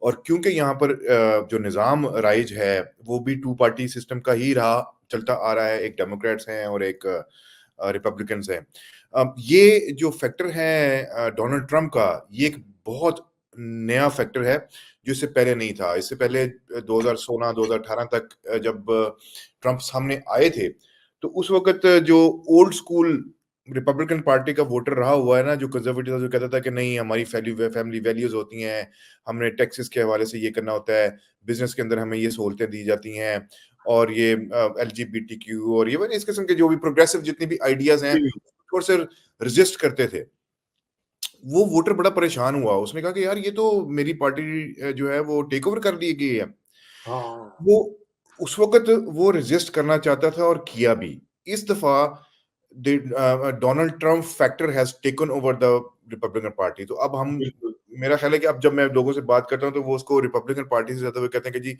और क्योंकि यहाँ पर जो निज़ाम राइज है वो भी टू पार्टी सिस्टम का ही रहा चलता आ रहा है, एक डेमोक्रेट्स हैं और एक रिपब्लिकन्स हैं। ये जो फैक्टर है डोनाल्ड ट्रंप का, ये एक बहुत नया फैक्टर है जो इससे पहले नहीं था। इससे पहले 2016-2018 तक जब ट्रंप सामने आए थे तो उस वक्त जो ओल्ड स्कूल रिपब्लिकन पार्टी का वोटर रहा हुआ है ना, जो कंजर्वेटिव जो कहता था कि नहीं हमारी फैमिली वैल्यूज होती हैं, हमने टैक्सेस के हवाले से ये करना होता है, बिजनेस के अंदर हमें ये सहूलतें दी जाती हैं, और ये LGBTQ और ये इस किस्म के जो भी प्रोग्रेसिव जितनी भी आइडियाज हैं जी। और सिर्फ रेजिस्ट करते थे। वो वोटर बड़ा परेशान हुआ, उसने कहा कि यार ये तो मेरी पार्टी जो है वो टेक ओवर कर ली गई है। हाँ। वो उस वक्त वो रेजिस्ट करना चाहता था और किया भी। इस दफा Donald Trump factor has taken over the Republican party. तो अब हम, बिल्कुल। मेरा ख्याल है कि अब जब मैं लोगों से बात करता हूं तो वो उसको रिपब्लिकन पार्टी से ज्यादा वो कहते हैं कि जी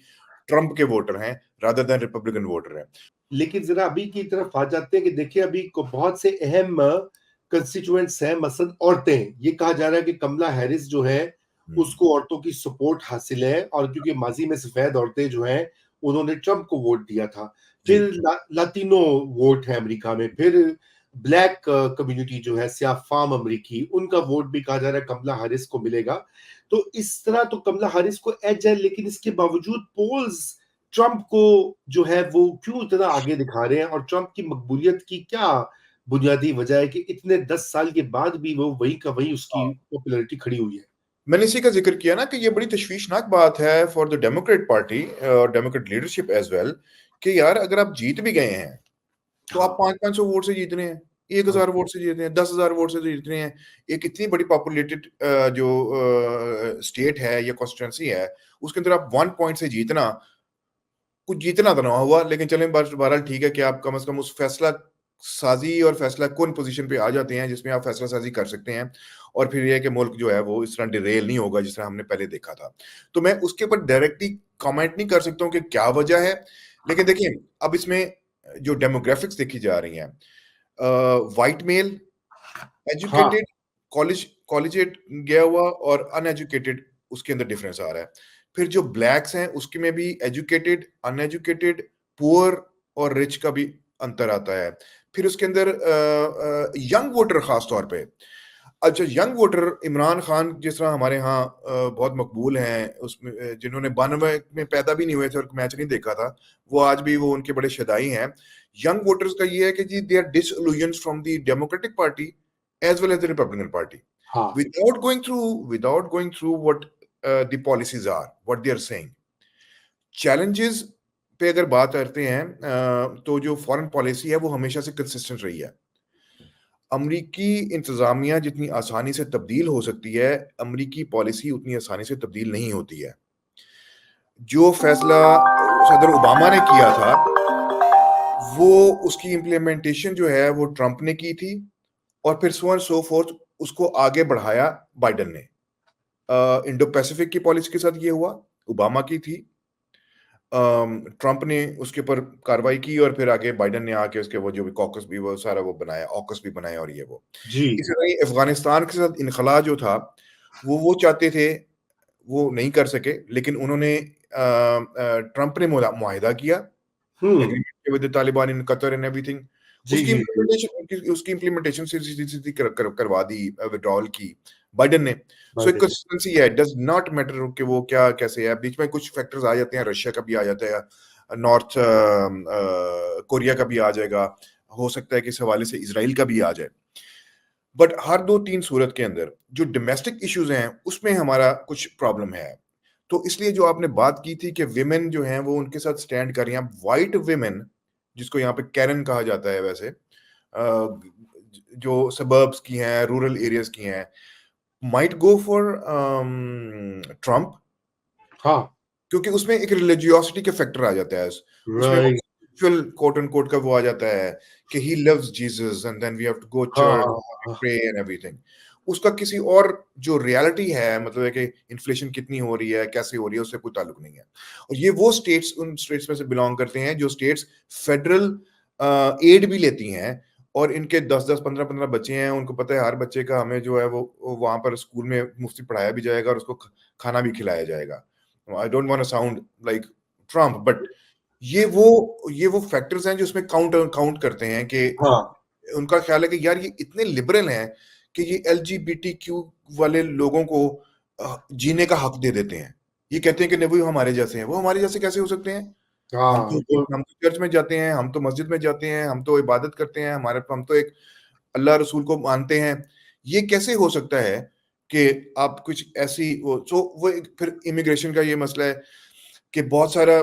ट्रंप के वोटर हैं रादर देन रिपब्लिकन वोटर हैं। लेकिन जरा अभी की तरफ आ जाते हैं कि देखिए अभी को बहुत से अहम कंस्टिट्यूएंट्स हैं, मसलन औरतें। ये कहा जा रहा है कि कमला हैरिस जो है हम्म, उसको औरतों की सपोर्ट हासिल है, और क्योंकि माजी में सफेद औरतें जो हैं उन्होंने ट्रंप को वोट दिया था। जी। फिर लातिनो वोट है अमेरिका में, फिर ब्लैक कम्युनिटी जो है, सियाह फाम अमरीकी, उनका वोट भी कहा जा रहा है कमला हैरिस को मिलेगा। तो इस तरह तो कमला हैरिस को एज है, लेकिन इसके बावजूद पोल्स ट्रंप को जो है वो क्यों इतना आगे दिखा रहे हैं, और ट्रंप की मकबूलियत की क्या बुनियादी वजह है कि इतने 10 साल के बाद भी वो वही का वही उसकी हाँ, पॉपुलैरिटी खड़ी हुई है। मैंने इसी का जिक्र किया ना कि ये बड़ी तशवीशनाक बात है फॉर द डेमोक्रेट पार्टी और डेमोक्रेट लीडरशिप एज वेल, कि यार अगर आप जीत भी गए हैं तो आप हाँ। 500-500 वोट से जीत रहे हैं, एक हाँ। हजार वोट से जीत रहे हैं, 10,000 वोट से जीत रहे हैं। एक इतनी बड़ी पॉपुलेटेड जो स्टेट है या कॉन्स्टिट्यूंसी है, उसके अंदर आप 1 पॉइंट से जीतना, कुछ जीतना तो ना हुआ, लेकिन चलें बहरहाल ठीक है कि आप कम से कम उस फैसला साजी और फैसला कौन पोजीशन पे आ जाते हैं जिसमें आप फैसला साजी कर सकते हैं, और फिर यह है कि मुल्क जो है वो इस तरह डिरेल नहीं होगा जिस तरह हमने पहले देखा था। तो मैं उसके ऊपर डायरेक्टली कमेंट नहीं कर सकता हूँ कि क्या वजह है, लेकिन देखिए अब इसमें जो डेमोग्राफिक्स देखी जा रही हैं, वाइट मेल, हाँ। एजुकेटेड, कॉलेजेट गया हुआ और अनएजुकेटेड, उसके अंदर डिफरेंस आ रहा है। फिर जो ब्लैक्स हैं उसके में भी एजुकेटेड, अनएजुकेटेड, पुअर और रिच का भी अंतर आता है। फिर उसके अंदर यंग वोटर खास तौर पे, अच्छा यंग वोटर इमरान खान जिस तरह हमारे यहाँ बहुत मकबूल हैं, उसमें जिन्होंने 92 में पैदा भी नहीं हुए थे और मैच नहीं देखा था, वो आज भी वो उनके बड़े शदाई हैं। यंग वोटर्स का ये है कि जी they are disillusioned from the Democratic Party as well as the Republican Party, हाँ। without going through what the policies are, what they are saying. Challenges पे अगर बात करते हैं तो जो फॉरेन पॉलिसी है वो हमेशा से कंसिस्टेंट रही है। अमरीकी इंतजामिया जितनी आसानी से तब्दील हो सकती है, अमरीकी पॉलिसी उतनी आसानी से तब्दील नहीं होती है। जो फैसला सदर ओबामा ने किया था, वो उसकी इम्प्लीमेंटेशन जो है वो ट्रंप ने की थी, और फिर सो एंड सो फोर्थ उसको आगे बढ़ाया बाइडेन ने। इंडो पैसिफिक की पॉलिसी के साथ ये हुआ, ओबामा की थी, ट्रंप ने उसके ऊपर कार्रवाई की, और फिर आगे बाइडेन ने आके उसके वो जो भी कॉकस भी वो सारा वो बनाया, ऑकस भी बनाया, और ये वो जी। इसी तरह ही अफगानिस्तान के साथ इनखला जो था वो चाहते थे, वो नहीं कर सके, लेकिन उन्होंने ट्रंप ने मुआहिदा किया हम्म। Agreement with Taliban in Qatar and everything. जी जी जी। उसकी इम्प्लीमेंटेशन सीधी सीधी सीधी करवा दी विड्रॉल की बाइडेन ने। सो एक बाइडेन ने। कंसिस्टेंसी है, डज नॉट मैटर कि वो क्या कैसे है, बीच में कुछ फैक्टर्स आ जाते हैं, रशिया का भी आ जाता है, नॉर्थ कोरिया का भी आ जाएगा, हो सकता है कि इस हवाले से इसराइल का भी आ जाए। बट हर 2-3 सूरत के अंदर जो डोमेस्टिक इश्यूज हैं उसमें हमारा कुछ प्रॉब्लम है। तो इसलिए जो आपने बात की थी कि विमेन जो हैं वो उनके साथ स्टैंड कर रही हैं, व्हाइट विमेन जिसको यहाँ पे कैरन कहा जाता है वैसे, जो सबर्ब्स की हैं, रूरल एरियाज की हैं, माइट गो फॉर ट्रम्प, हाँ। क्योंकि उसमें एक रिलीजियोसिटी का फैक्टर आ जाता है। उसमें राइट। कोट एंड कोट का वो आ जाता है कि he loves Jesus and then we have to go हाँ चर्च, हाँ हाँ। Pray and everything. उसका किसी और जो रियलिटी है, मतलब है कि इन्फ्लेशन कितनी हो रही है, कैसे हो रही है, उससे कोई ताल्लुक नहीं है। और ये वो स्टेट्स उन स्टेट्स में से बिलोंग करते हैं जो स्टेट्स फेडरल एड भी लेती हैं, और इनके 10-10 15-15 बच्चे हैं, उनको पता है हर बच्चे का हमें जो है वो वहां पर स्कूल में मुफ्त पढ़ाया भी जाएगा और उसको खाना भी खिलाया जाएगा। I don't want to sound like Trump, but ये वो फैक्टर्स हैं जो उसमें काउंट काउंट करते हैं कि हाँ उनका ख्याल है कि यार ये इतने लिबरल हैं कि ये एलजीबीटीक्यू वाले लोगों को जीने का हक दे देते हैं। ये कहते हैं कि नहीं, वो हमारे जैसे हैं। वो हमारे जैसे कैसे हो सकते हैं? हम हाँ तो वो हम तो चर्च में जाते हैं, हम तो मस्जिद में जाते हैं, हम तो इबादत करते हैं, हम तो एक अल्लाह रसूल को मानते हैं। ये कैसे हो सकता है कि आप कुछ ऐसी वो फिर इमिग्रेशन का ये मसला है कि बहुत सारा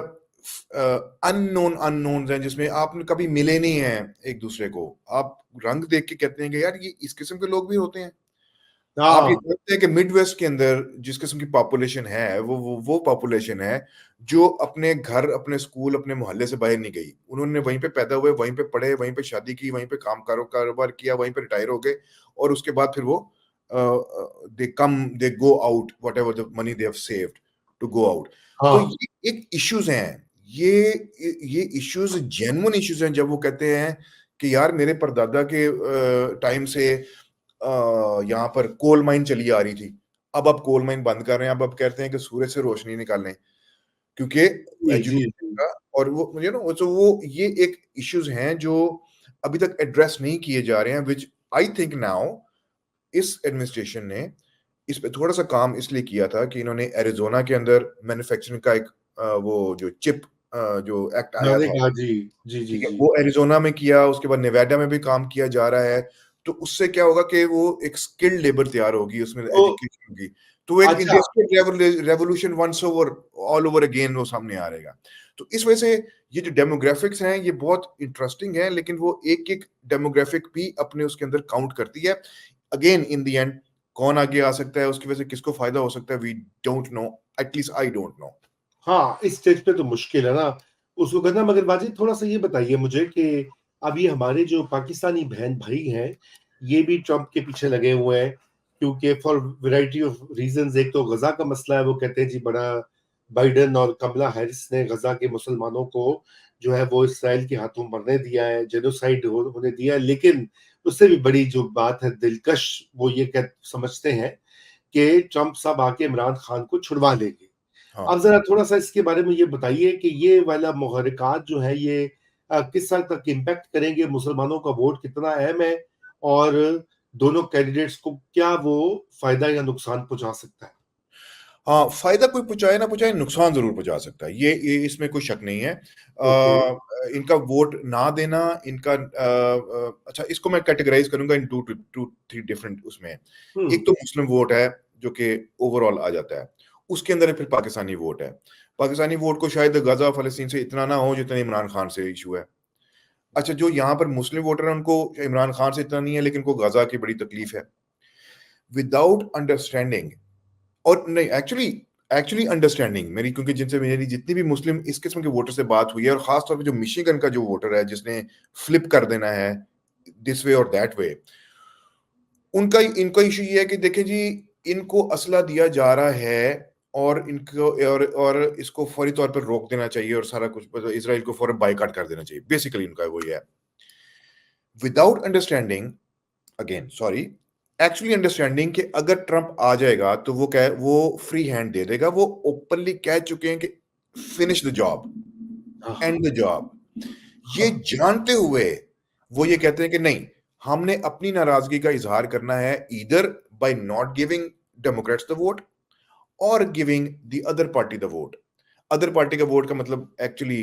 अननोन हैं जिसमें आपने कभी मिले नहीं हैं एक दूसरे को। आप रंग देख के कहते हैं कि यार ये इस किस्म के लोग भी होते हैं। आप ये हाँ जानते हैं कि मिड वेस्ट के अंदर जिस किस्म की पॉपुलेशन है वो पॉपुलेशन है जो अपने घर, अपने स्कूल, अपने मोहल्ले से बाहर नहीं गई। उन्होंने वहीं पे पैदा हुए, वहीं पे पढ़े, वहीं पे शादी की, वहीं पे कारोबार किया, वहीं पे रिटायर हो गए और उसके बाद फिर वो they go out whatever the money they have saved to go out. तो हाँ ये एक इश्यूज हैं। ये इश्यूज जेन्युइन इश्यूज हैं जब वो कहते हैं कि यार मेरे परदादा के टाइम से यहाँ पर कोल माइन चली आ रही थी। अब आप कोल माइन बंद कर रहे हैं, अब कहते हैं कि सूरज से रोशनी निकालें क्योंकि जी जी एजुकेशन जी। का और वो तो वो ये एक इश्यूज हैं जो अभी तक एड्रेस नहीं किए जा रहे हैं, व्हिच आई थिंक नाउ इस एडमिनिस्ट्रेशन ने इस पे थोड़ा सा काम इसलिए किया था कि इन्होंने एरिजोना के अंदर मैन्युफैक्चरिंग का एक वो जो चिप जो एक्ट आया था, हाँ जी जी जी ठीक है, जी। वो एरिज़ोना में किया, उसके बाद नेवाडा में भी काम किया जा रहा है। तो उससे क्या होगा कि वो एक स्किल्ड लेबर तैयार होगी, उसमें तो एजुकेशन होगी। तो एक अच्छा industrial revolution once over all over again वो सामने आ रहेगा। तो इस वजह से ये जो डेमोग्राफिक्स हैं, ये बहुत इंटरेस्टिंग है, लेकिन वो एक-एक डेमोग्राफिक भी अपने उसके अंदर काउंट करती है। अगेन इन द एंड कौन आगे आ सकता है, उसकी वजह से किसको फ़ायदा हो सकता है, we don't know, at least I don't know. हाँ, इस स्टेज पे तो मुश्किल है ना, उसको करना। मगर वाजिद थोड़ा-सा ये बताइए मुझे कि अब ये हमारे जो पाकिस्तानी बहन-भाई हैं, ये भी ट्रम्प के पीछे लगे हुए हैं, क्योंकि फॉर वैरायटी ऑफ रीज़न्स। एक तो गज़ा का मसला है, वो कहते हैं जी बड़ा बाइडेन और कमला हैरिस ने गज़ा के मुसलमानों को जो है वो इसराइल के हाथों मरने दिया है, जेनोसाइड होने दिया है। लेकिन उससे भी बड़ी जो बात है दिलकश, वो ये समझते हैं कि ट्रम्प साहब आके इमरान खान को छुड़वा लेंगे। हाँ। आप ज़रा थोड़ा-सा इसके बारे में ये बताइए कि ये वाला मुहर्रिकात जो है ये किस हद तक इम्पैक्ट करेंगे, मुसलमानों का वोट कितना अहम है और दोनों कैंडिडेट्स को क्या वो फ़ायदा या नुकसान पहुँचा सकता है? हाँ, फ़ायदा कोई पहुँचाए ना पहुँचाए, नुकसान ज़रूर पहुँचा सकता है। ये इसमें कोई शक नहीं है। ओके। इनका वोट ना देना, इनका अच्छा इसको मैं कैटेगराइज़ करूँगा इन 2 3 डिफरेंट उसमें। हुँ, एक तो मुस्लिम वोट है, जो कि ओवरऑल आ जाता है। उसके अंदर फिर पाकिस्तानी वोट है। पाकिस्तानी वोट को शायद गाज़ा, फ़लस्तीन से इतना ना हो जितना इमरान खान से इश्यू है। अच्छा, जो यहाँ पर मुस्लिम वोटर हैं, उनको इमरान खान से इतना नहीं है, लेकिन उनको गाज़ा की बड़ी तकलीफ़ है। विदाउट अंडरस्टैंडिंग और नहीं एक्चुअली एक्चुअली अंडरस्टैंडिंग मेरी, क्योंकि जिनसे मेरी जितनी भी मुस्लिम इस किस्म के वोटर से बात हुई है और खास तौर पे जो मिशिगन का जो वोटर है जिसने फ्लिप कर देना है दिस वे और दैट वे, उनका इनका इशू ये है कि देखें जी, इनको असला दिया जा रहा है और इनको और इसको फौरी तौर पर रोक देना चाहिए और सारा कुछ मतलब इसराइल को फौरन बायकॉट कर देना चाहिए। बेसिकली इनका वो ये है, without understanding, again sorry, actually understanding कि अगर ट्रंप आ जाएगा तो वो फ्री हैंड दे देगा। वो ओपनली कह चुके हैं कि फिनिश द जॉब, हाँ, एंड द जॉब। ये हाँ, जानते हुए वो ये कहते हैं कि नहीं, हमने अपनी नाराजगी का इजहार करना है either by not giving Democrats the vote और giving the other party the vote. Other party का वोट का मतलब एक्चुअली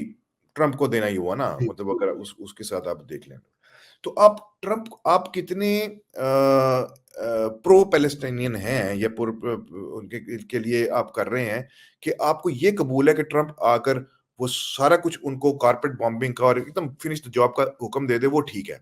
ट्रंप को देना ही हुआ ना, जी, मतलब अगर उसके साथ आप देख लें तो आप कितने प्रो पैलेस्टाइनियन हैं या उनके के लिए आप कर रहे हैं कि आपको ये कबूल है कि ट्रंप आकर वो सारा कुछ उनको कारपेट बॉम्बिंग का और एकदम फिनिश द जॉब का हुक्म दे दे, वो ठीक है।